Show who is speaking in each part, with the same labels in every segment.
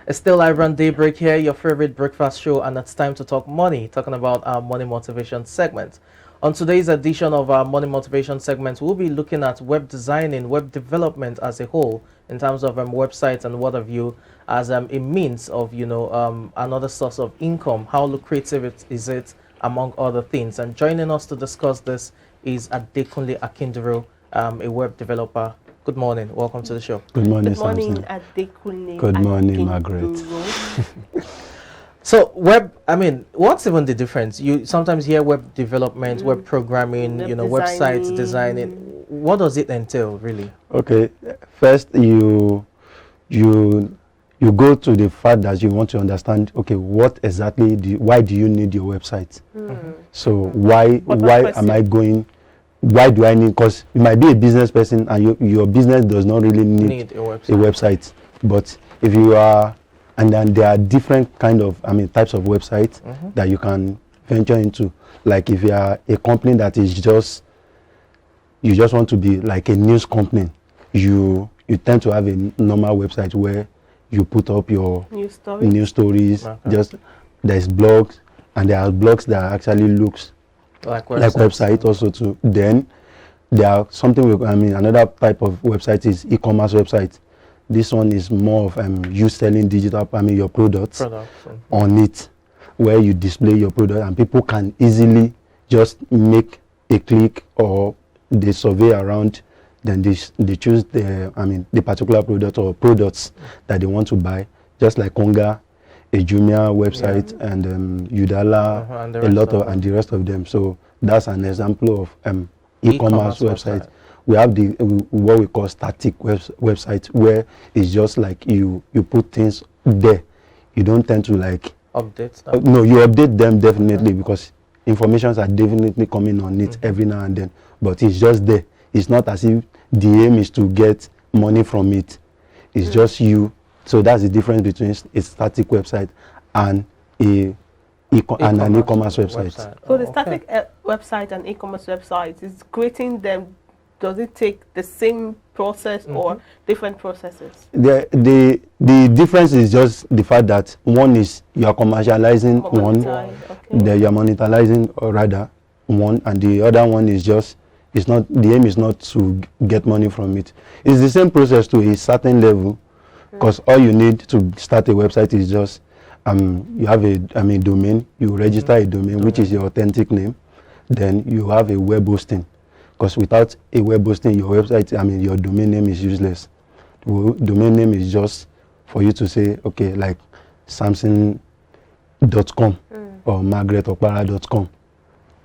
Speaker 1: It's still iBrand Daybreak here, your favorite breakfast show, and it's time to talk money, talking about our money motivation segment. On today's edition of our money motivation segment, we'll be looking at web designing, web development as a whole, in terms of websites and what have you, as a means of, another source of income. How lucrative is it, among other things. And joining us to discuss this is Adekunle Akinduro, a web developer. Good morning. Welcome to the show.
Speaker 2: Good morning,
Speaker 3: Good morning, Adekunle.
Speaker 2: Good morning, Margaret.
Speaker 1: So what's even the difference? You sometimes hear web development, web programming, website designing. What does it entail, really?
Speaker 2: Okay, first you go to the fact that you want to understand, okay, what exactly why do you need your website? So why am I going? Why do I need? Because you might be a business person and your business does not really need a website. But if you are, and then there are different kind of, types of websites that you can venture into. Like if you are a company that is you just want to be like a news company, you tend to have a normal website where you put up your news stories. Okay. Just there's blogs, and there are blogs that actually looks like website also too. Then there are another type of website is e-commerce website. This one is more of you selling digital your products on it, where you display your product and people can easily just make a click or they survey around, then they choose the particular product or products that they want to buy, just like Konga, a Jumia website, and Udala, and the rest of them. So that's an example of e-commerce website. We have what we call static website, where it's just like you put things there. You don't tend to
Speaker 1: update stuff.
Speaker 2: No, you update them definitely because informations are definitely coming on it every now and then. But it's just there. It's not as if the aim is to get money from it. It's just you. So that's the difference between a static website and an e-commerce website.
Speaker 3: So the static website and e-commerce website is creating them. Does it take the same process or different processes?
Speaker 2: The difference is just the fact that one is you are commercializing you are monetizing one, and the other one is just the aim is not to get money from it. It's the same process to a certain level, because all you need to start a website is just you have a domain, you register a domain which is your authentic name, then you have a web hosting. Because without a web hosting, your website, your domain name is useless. The domain name is just for you to say, okay, like Samson.com or MargaretOkpara.com.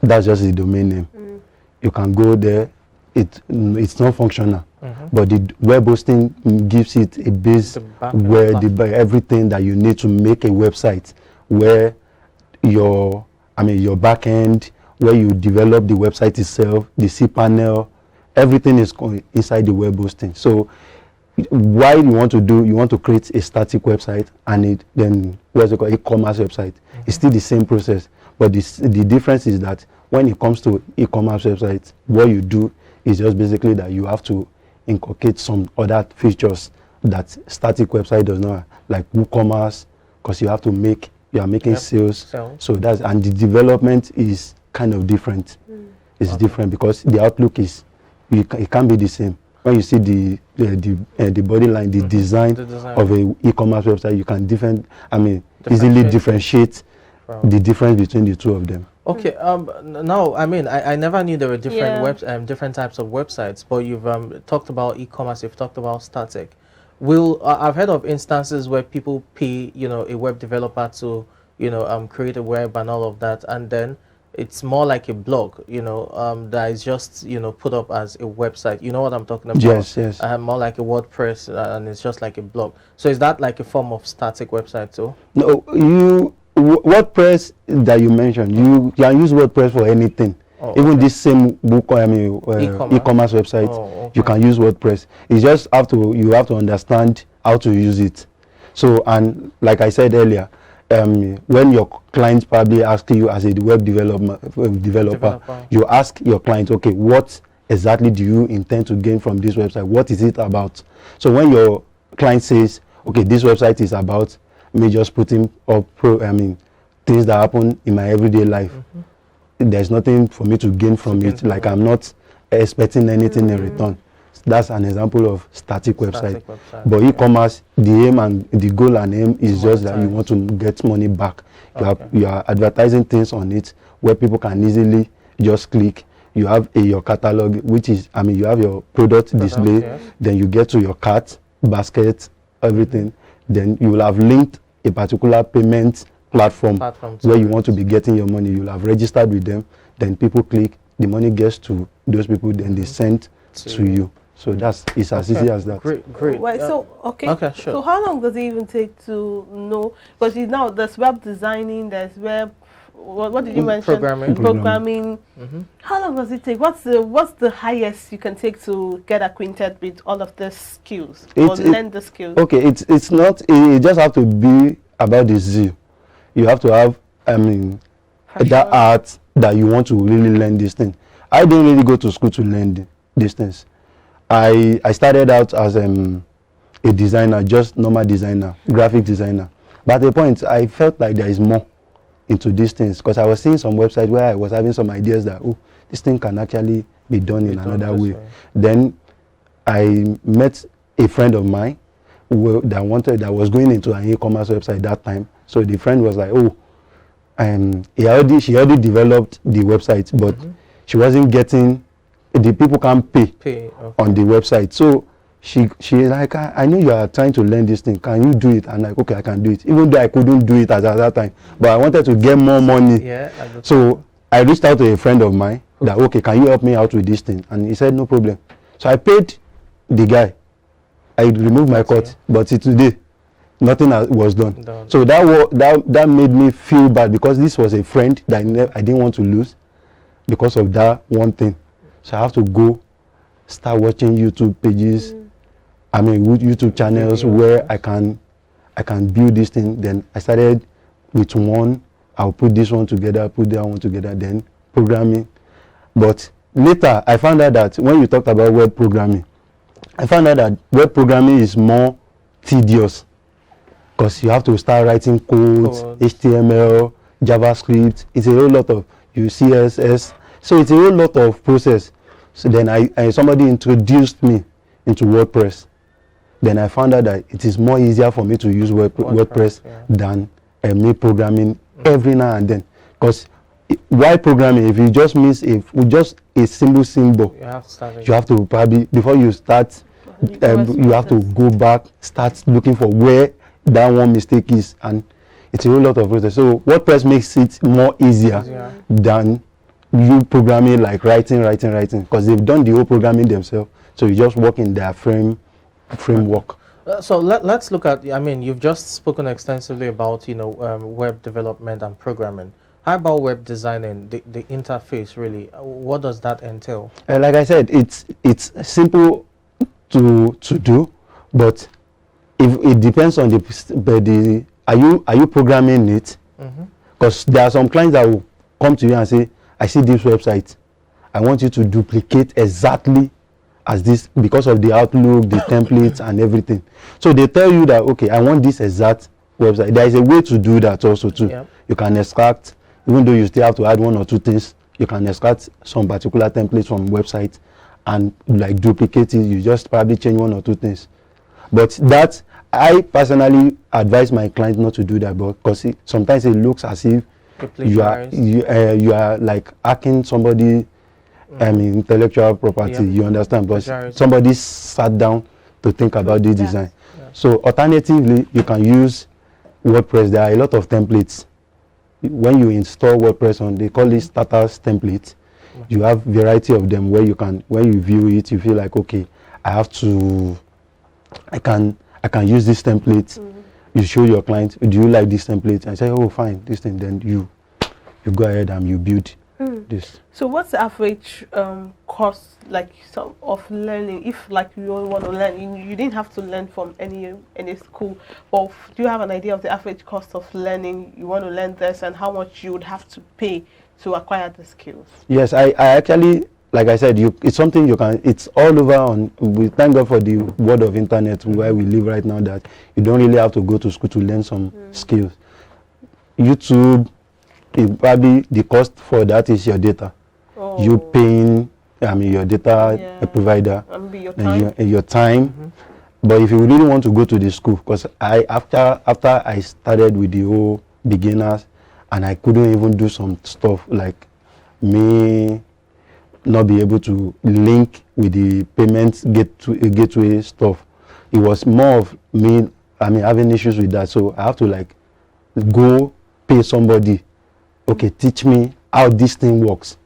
Speaker 2: That's just the domain name. You can go there. It's not functional, but the web hosting gives it a base where everything that you need to make a website, where your back end, where you develop the website itself, the cPanel, everything is inside the web hosting. So why you want to create a static website and then what's it called, e-commerce website. It's still the same process, but the difference is that when it comes to e-commerce websites, what you do is just basically that you have to inculcate some other features that static website does not, like WooCommerce, because you are making sales. So and the development is kind of different. It's different because the outlook it can't be the same. When you see the body line, the design of a e-commerce website, you can easily differentiate the difference between the two of them.
Speaker 1: Okay. No, I never knew there were different different types of websites. But you've talked about e-commerce. You've talked about static. I've heard of instances where people pay a web developer to create a web and all of that, and then it's more like a blog, that is just, put up as a website. You know what I'm talking about?
Speaker 2: Yes.
Speaker 1: More like a WordPress, and it's just like a blog. So is that like a form of static website too?
Speaker 2: No, WordPress that you mentioned, you can use WordPress for anything. Even this same e-commerce website, you can use WordPress. It's just you have to understand how to use it. So, and like I said earlier, when your client probably ask you as a web developer, you ask your client, okay, what exactly do you intend to gain from this website? What is it about? So when your client says, okay, this website is about me just putting up things that happen in my everyday life. There's nothing for me to gain from it. Like I'm not expecting anything in return. That's an example of static website. But e-commerce, the aim and the goal and aim is just that you want to get money back. You are advertising things on it where people can easily just click. You have your catalog, which is, you have your product display. Yes. Then you get to your cart, basket, everything. Then you will have linked a particular payment platform where you want to be getting your money. You'll have registered with them. Then people click, the money gets to those people, then they send to you. So it's as easy as that.
Speaker 1: Great.
Speaker 3: Right.
Speaker 1: Okay, sure.
Speaker 3: So how long does it even take to know? Because now there's web designing, there's web. What did you mention? Programming. How long does it take? What's the highest you can take to get acquainted with all of the skills or learn the skills? Okay,
Speaker 2: it's not. It just have to be about the zeal. You have to have that art that you want to really learn this thing. I didn't really go to school to learn these things. I started out as a designer, just normal designer, graphic designer. But at the point, I felt like there is more into these things because I was seeing some websites where I was having some ideas that, oh, this thing can actually be done in another way. Then I met a friend of mine that was going into an e-commerce website that time. So the friend was like, oh, she already developed the website, but she wasn't getting, the people can't pay on the website. So she is like, I know you are trying to learn this thing. Can you do it? I'm like, okay, I can do it. Even though I couldn't do it at that time, but I wanted to get more money. So I reached out to a friend of mine that, okay, can you help me out with this thing? And he said, no problem. So I paid the guy. I removed my cut, but today, nothing was done. So that made me feel bad because this was a friend that I didn't want to lose because of that one thing. So I have to go start watching YouTube pages, YouTube channels where I can build this thing. Then I started with one. I'll put this one together, put that one together, then programming. But later I found out that when you talked about web programming, I found out that web programming is more tedious because you have to start writing codes, HTML, JavaScript. It's a whole lot of CSS. So it's a whole lot of process. So then somebody introduced me into WordPress. Then I found out that it is more easier for me to use WordPress than me programming every now and then. Because while programming, if you just miss with just a single symbol, you have to probably, before you start, you have to go back, start looking for where that one mistake is, and it's a whole lot of process. So WordPress makes it more easier than you programming, like writing, because they've done the whole programming themselves. So you just work in their framework.
Speaker 1: So let's look at, you've just spoken extensively about, web development and programming. How about web designing, the interface really? What does that entail?
Speaker 2: Like I said, it's simple to do, but if it depends on are you programming it? Because there are some clients that will come to you and say, I see this website, I want you to duplicate exactly as this because of the outlook, the templates and everything. So they tell you that, okay, I want this exact website. There is a way to do that also too. You can extract, even though you still have to add one or two things, you can extract some particular templates from website and like duplicate it. You just probably change one or two things. But that, I personally advise my clients not to do that because sometimes it looks as if you are like hacking somebody intellectual property. You understand? Because somebody sat down to think about this design. So alternatively, you can use WordPress. There are a lot of templates. When you install WordPress they call it starters templates. You have variety of them where you can, when you view it, you feel like, okay, I can use this template. You show your client, do you like this template? And say, oh, fine, this thing. Then you go ahead and you build this. So
Speaker 3: what's the average cost of learning? If you want to learn, you didn't have to learn from any school, but do you have an idea of the average cost of learning? You want to learn this and how much you would have to pay to acquire the skills?
Speaker 2: Yes, I actually like I said, it's something you can. It's all over on. We thank God for the world of internet where we live right now. That you don't really have to go to school to learn some skills. YouTube, probably the cost for that is your data.
Speaker 3: Oh.
Speaker 2: You paying, your data provider, your time. But if you really want to go to the school, because after I started with the whole beginners, and I couldn't even do some stuff like me not be able to link with the payments gateway stuff. It was more of me, having issues with that. So I have to like go pay somebody, okay, teach me how this thing works.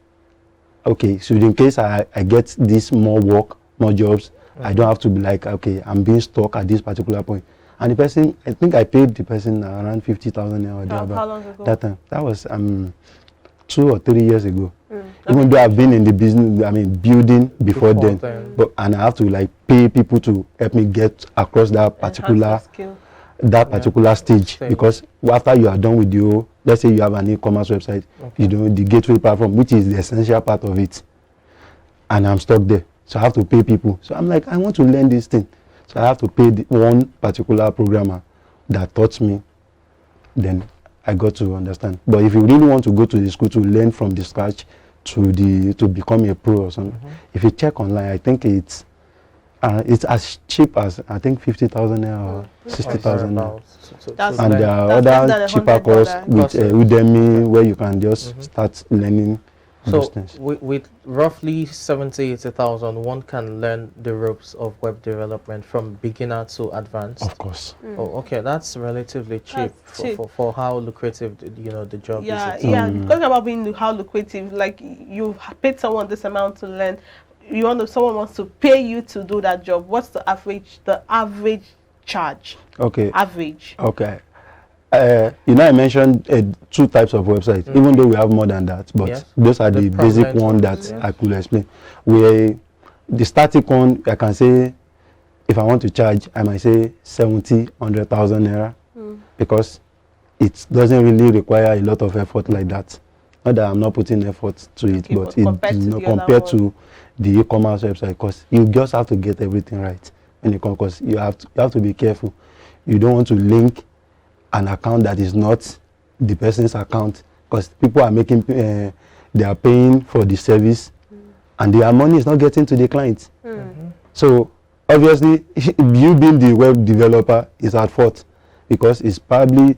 Speaker 2: Okay, so in case I get this more work, more jobs, I don't have to be like, okay, I'm being stuck at this particular point. And the person, I think I paid the person around 50,000 or
Speaker 3: how long ago?
Speaker 2: that time. That was 2 or 3 years ago. Even though I've been in the business, building before then. But and I have to like pay people to help me get across that particular stage. Because after you are done with your, let's say you have an e-commerce website, you do the gateway platform, which is the essential part of it, and I'm stuck there. So I have to pay people. So I'm like, I want to learn this thing. So I have to pay one particular programmer that taught me. Then I got to understand. But if you really want to go to the school to learn from the scratch to become a pro or something, if you check online, I think it's as cheap as I think 50,000 or 60,000. And there are other cheaper courses with Udemy where you can just start learning.
Speaker 1: So with roughly 70,000, one can learn the ropes of web development from beginner to advanced.
Speaker 2: Of course.
Speaker 1: Oh, okay, that's relatively cheap, for how lucrative the job is.
Speaker 3: Talking about being how lucrative, like you paid someone this amount to learn, someone wants to pay you to do that job. What's the average charge? Okay. Average.
Speaker 2: Okay. I mentioned 2 types of websites, even though we have more than that, but those are the basic one that I could explain. Where the static one, I can say, if I want to charge, I might say 70, 100,000 naira, because it doesn't really require a lot of effort like that. Not that I'm not putting effort to it, but compared to the e-commerce website, because you just have to get everything right. Because you have to be careful. You don't want to link an account that is not the person's account, because people are making they are paying for the service and their money is not getting to the client. So obviously you being the web developer is at fault, because it's probably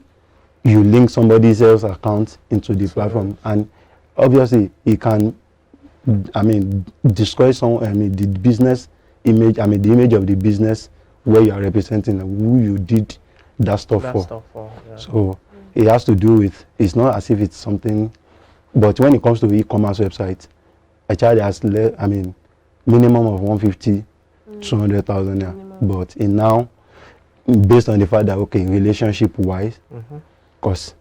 Speaker 2: you link somebody else's account into the platform, and obviously it can destroy the business image, the image of the business where you are representing, who you did that stuff for. So it has to do with, it's not as if it's something, but when it comes to e-commerce website, I charge as minimum of 150, 200,000. But in now, based on the fact that relationship wise, because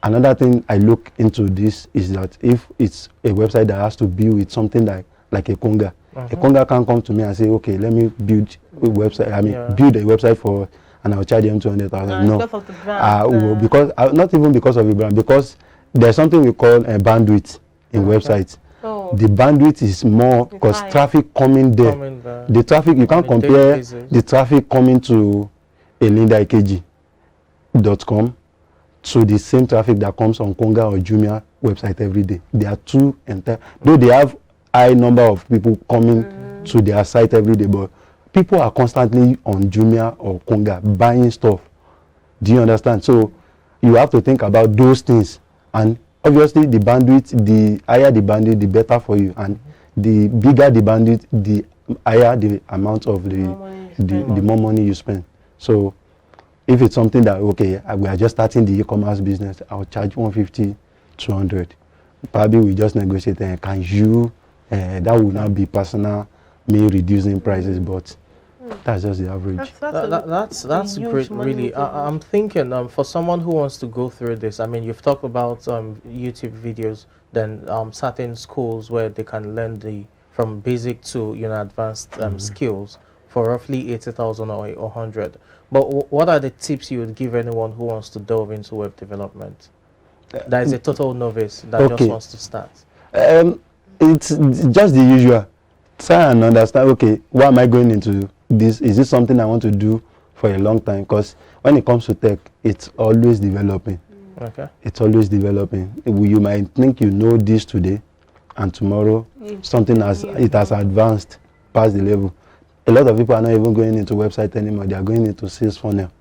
Speaker 2: another thing I look into this is that if it's a website that has to be with something like a Konga, a Konga can come to me and say, okay, let me build a website. Build a website for, and I'll charge them 200,000. No,
Speaker 3: because of the brand.
Speaker 2: Because not even because of the brand, because there's something we call a bandwidth in websites. The bandwidth is more because traffic coming there. The traffic, you can't compare the traffic coming to elindaikeji.com to the same traffic that comes on Konga or Jumia website every day. They are two entire, though they have high number of people coming to their site every day, but people are constantly on Jumia or Konga buying stuff. Do you understand? So you have to think about those things, and obviously the bandwidth, the higher the bandwidth, the better for you, and the bigger the bandwidth, the higher the amount of the more money you spend. So if it's something that we are just starting the e-commerce business, I'll charge 150, 200. Probably we just negotiate and can you that will not be personal me reducing prices, but that's just the average.
Speaker 1: That's great, really. I'm thinking for someone who wants to go through this, you've talked about YouTube videos, then certain schools where they can learn from basic to advanced skills for roughly 80,000 or 100. But what are the tips you would give anyone who wants to delve into web development? That is a total novice that just wants to start.
Speaker 2: it's just the usual. Try and understand, okay, why am I going into this? Is this something I want to do for a long time? Because when it comes to tech, it's always developing.
Speaker 1: Okay.
Speaker 2: It's always developing. You might think you know this today, and tomorrow something has advanced past the level. A lot of people are not even going into website anymore. They are going into sales funnel.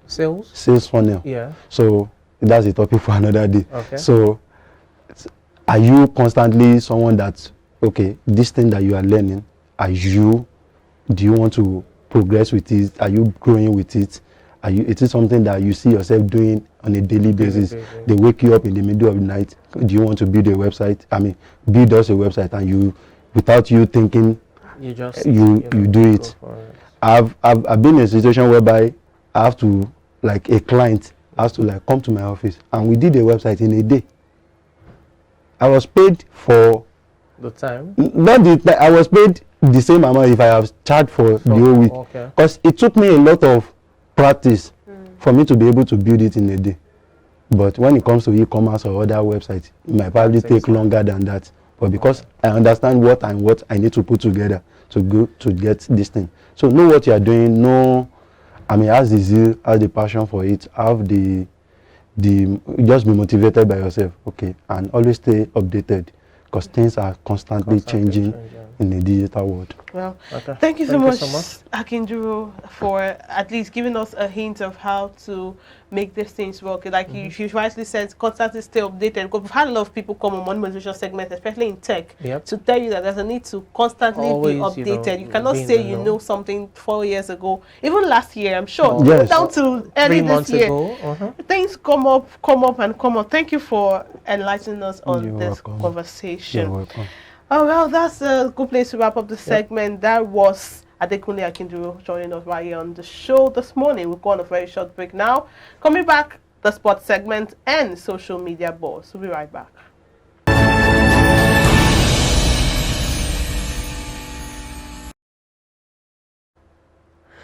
Speaker 1: Sales
Speaker 2: funnel.
Speaker 1: Yeah.
Speaker 2: So that's a topic for another day.
Speaker 1: Okay.
Speaker 2: So are you constantly someone that, okay, this thing that you are learning, do you want to progress with it? Are you growing with it? Is it something that you see yourself doing on a daily basis? They wake you up in the middle of the night. Do you want to build a website? I mean, build us a website, and without you thinking, you do it. I've been in a situation whereby I have to, like, a client has to, like, come to my office, and we did a website in a day. I was paid for
Speaker 1: the time.
Speaker 2: Not the time. I was paid the same amount if I have charged for the whole week.
Speaker 1: Okay.
Speaker 2: Because it took me a lot of practice for me to be able to build it in a day. But when it comes to e-commerce or other websites, it might probably take longer than that. But because I understand what I need to put together to get this thing. So know what you are doing. Have the zeal, have the passion for it, have just be motivated by yourself, okay, and always stay updated, because things are constantly changing in the digital world.
Speaker 3: Well, thank you so much, Akinduro, for at least giving us a hint of how to make these things work. Like you rightly said, constantly stay updated. Because we've had a lot of people come on money motivation segments, especially in tech, to tell you that there's a need to constantly be updated. You cannot say you know something 4 years ago, even last year, I'm sure, down to early this year. Things come up. Thank you for enlightening us on this conversation.
Speaker 2: You're welcome.
Speaker 3: Oh, well, that's a good place to wrap up the segment. That was Adekunle Akinduro joining us right here on the show this morning. We'll go on a very short break now. Coming back, the sports segment and social media boss. We'll be right back.